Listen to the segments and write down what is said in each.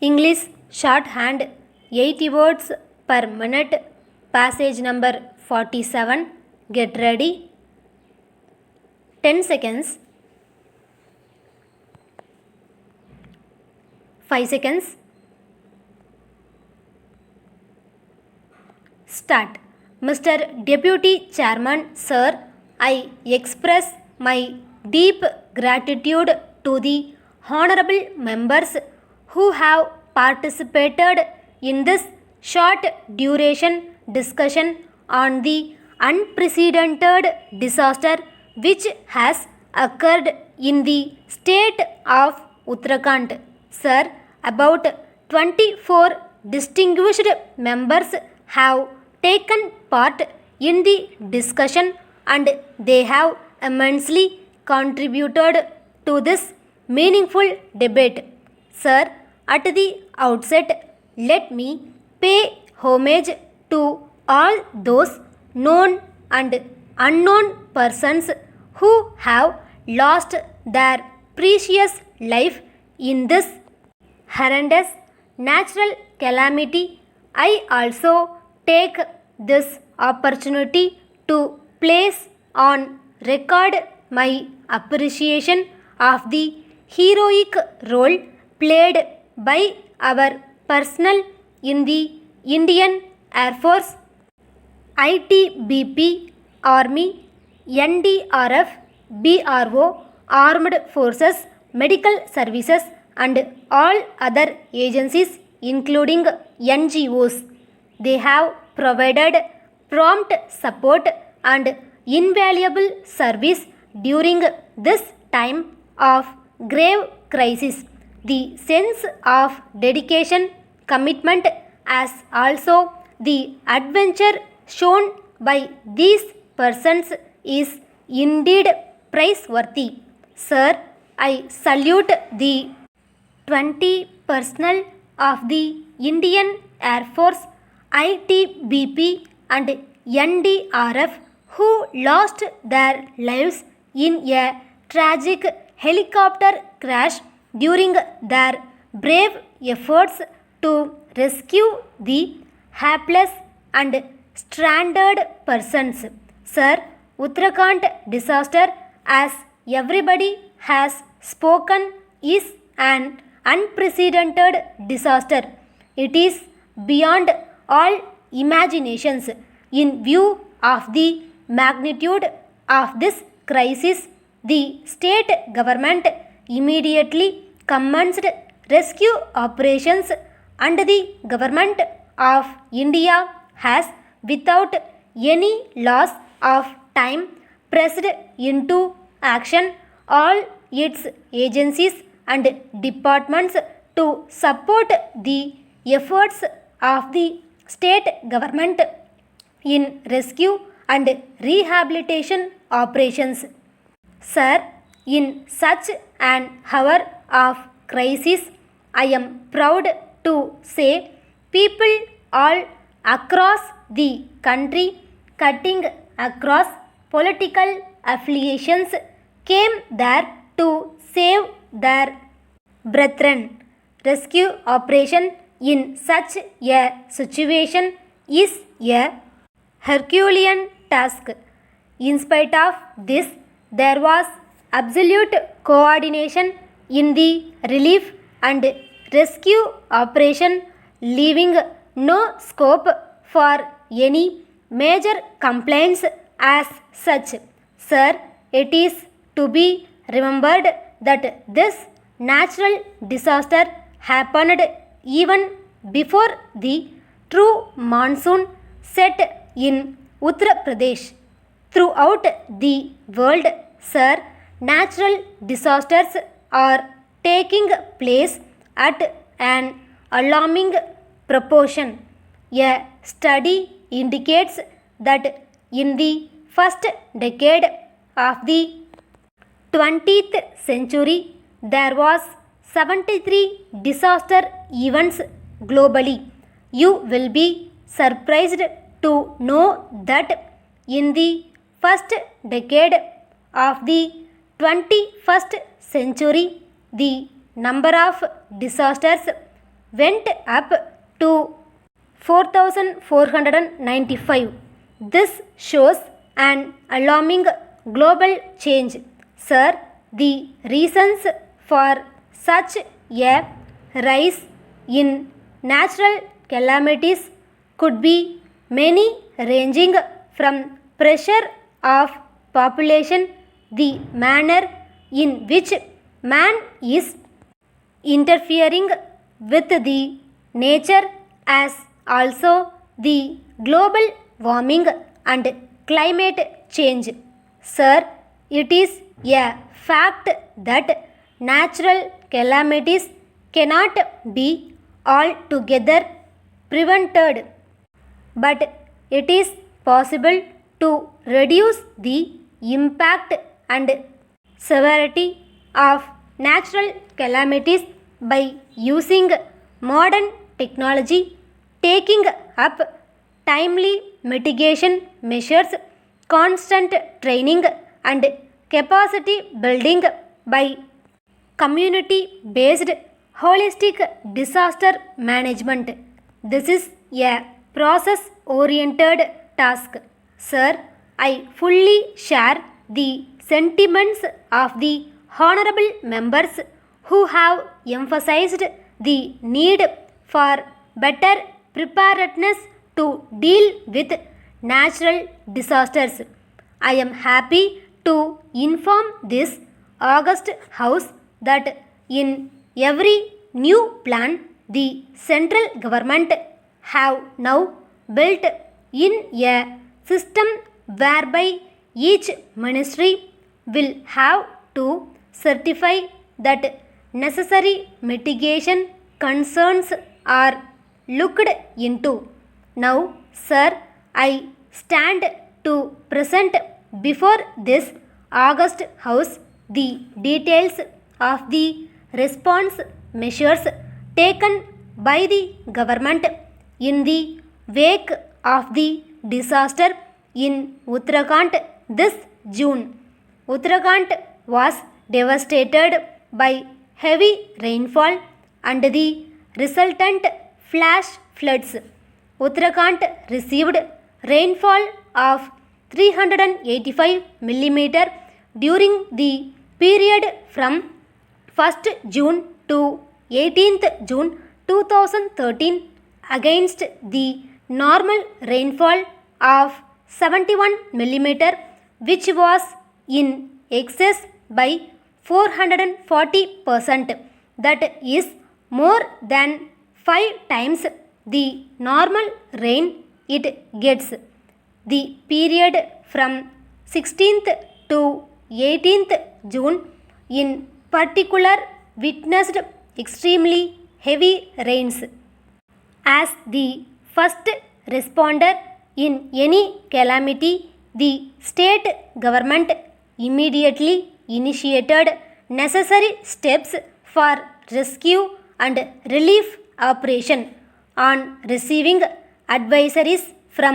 English shorthand 80 words per minute, passage number 47. Get ready. 10 seconds. 5 seconds. Start. Mr. Deputy Chairman, Sir, I express my deep gratitude to the honorable members who have participated in this short duration discussion on the unprecedented disaster which has occurred in the state of Uttarakhand. Sir, about 24 distinguished members have taken part in the discussion and they have immensely contributed to this meaningful debate. Sir, at the outset, let me pay homage to all those known and unknown persons who have lost their precious life in this horrendous natural calamity. I also take this opportunity to place on record my appreciation of the heroic role played by our personnel in the Indian Air Force, ITBP, Army, NDRF, BRO, Armed Forces, Medical Services and all other agencies including NGOs. They have provided prompt support and invaluable service during this time of grave crisis. The sense of dedication, commitment as also the adventure shown by these persons is indeed praiseworthy. Sir, I salute the 20 personnel of the Indian Air Force, ITBP and NDRF who lost their lives in a tragic helicopter crash during their brave efforts to rescue the helpless and stranded persons. Sir, Uttarakhand disaster, as everybody has spoken, is an unprecedented disaster. It is beyond all imaginations. In view of the magnitude of this crisis, the state government immediately commenced rescue operations and the government of India has, without any loss of time, pressed into action all its agencies and departments to support the efforts of the state government in rescue and rehabilitation operations. Sir, in such an hour of crisis, I am proud to say people all across the country, cutting across political affiliations, came there to save their brethren. Rescue operation in such a situation is a Herculean task. In spite of this, there was absolute coordination in the relief and rescue operation, leaving no scope for any major complaints as such. Sir, it is to be remembered that this natural disaster happened even before the true monsoon set in Uttar Pradesh. Throughout the world, sir, natural disasters are taking place at an alarming proportion. A study indicates that in the first decade of the 20th century, there was 73 disaster events globally. You will be surprised to know that in the first decade of the 21st century, the number of disasters went up to 4,495. This shows an alarming global change. Sir, the reasons for such a rise in natural calamities could be many, ranging from pressure of population, the manner in which man is interfering with the nature, as also the global warming and climate change. Sir, it is a fact that natural calamities cannot be altogether prevented, but it is possible to reduce the impact and severity of natural calamities by using modern technology, taking up timely mitigation measures, constant training, and capacity building by community-based holistic disaster management. This is a process-oriented task. Sir, I fully share the sentiments of the honorable members who have emphasized the need for better preparedness to deal with natural disasters. I am happy to inform this august House that in every new plan the central government have now built in a system whereby each ministry will have to certify that necessary mitigation concerns are looked into. Now, sir, I stand to present before this august House the details of the response measures taken by the government in the wake of the disaster in Uttarakhand this June. Uttarakhand was devastated by heavy rainfall and the resultant flash floods. Uttarakhand received rainfall of 385 mm during the period from 1st June to 18th June 2013 against the normal rainfall of 71 mm, which was in excess by 440%. That is more than 5 times the normal rain it gets. The period from 16th to 18th June in particular witnessed extremely heavy rains. As the first responder in any calamity, the state government immediately initiated necessary steps for rescue and relief operation. On receiving advisories from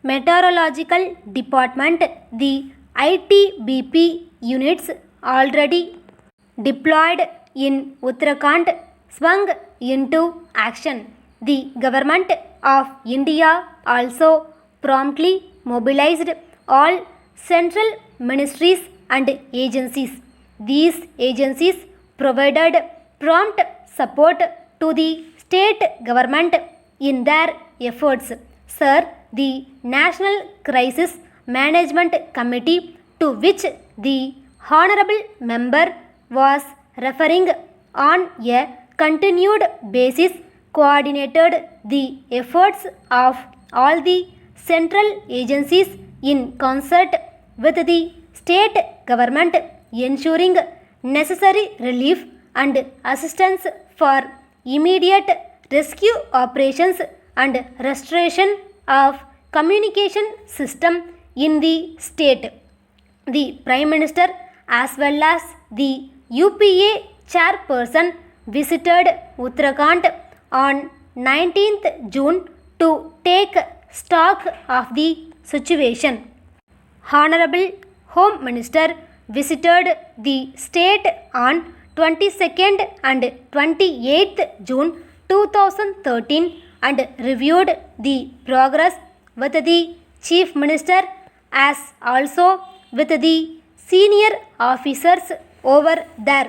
Meteorological Department, the ITBP units already deployed in Uttarakhand swung into action. The Government of India also promptly mobilized all central ministries and agencies. These agencies provided prompt support to the state government in their efforts. Sir, the National Crisis Management Committee, to which the honorable member was referring, on a continued basis coordinated the efforts of all the central agencies in concert with the state government, ensuring necessary relief and assistance for immediate rescue operations and restoration of communication system in the state. The Prime Minister as well as the UPA chairperson visited Uttarakhand on 19th June to take stock of the situation. Honorable Home Minister visited the state on 22nd and 28th June 2013 and reviewed the progress with the Chief Minister as also with the senior officers over there.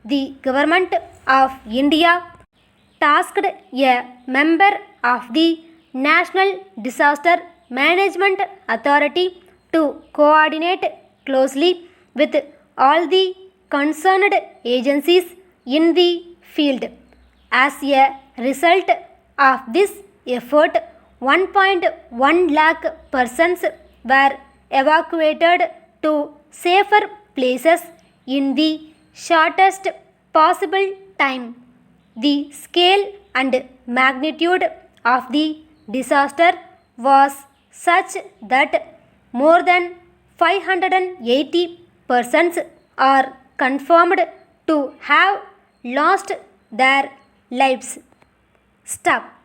The Government of India tasked a member of the National Disaster Management Authority to coordinate closely with all the concerned agencies in the field. As a result of this effort, 1.1 lakh persons were evacuated to safer places in the shortest possible time. The scale and magnitude of the disaster was such that more than 580 persons are confirmed to have lost their lives. Stop.